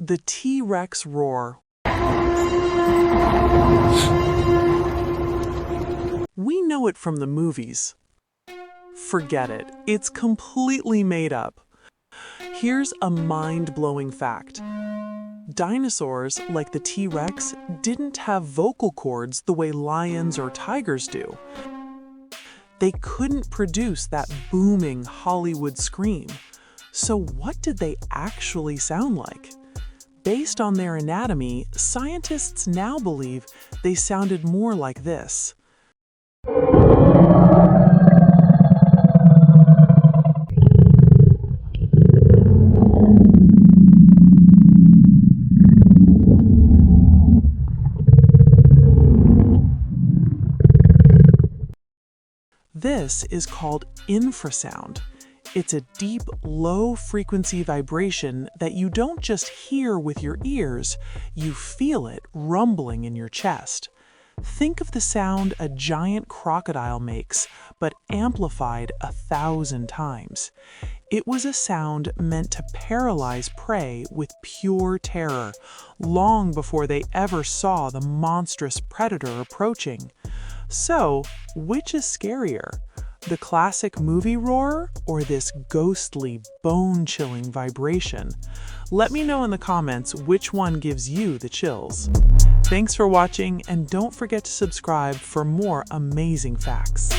The T-Rex roar. We know it from the movies. Forget it. It's completely made up. Here's a mind-blowing fact. Dinosaurs, like the T-Rex, didn't have vocal cords the way lions or tigers do. They couldn't produce that booming Hollywood scream. So what did they actually sound like? Based on their anatomy, scientists now believe they sounded more like this. This is called infrasound. It's a deep, low-frequency vibration that you don't just hear with your ears, you feel it rumbling in your chest. Think of the sound a giant crocodile makes, but amplified 1,000 times. It was a sound meant to paralyze prey with pure terror, long before they ever saw the monstrous predator approaching. So, which is scarier? The classic movie roar or this ghostly, bone-chilling vibration? Let me know in the comments which one gives you the chills. Thanks for watching, and don't forget to subscribe for more amazing facts.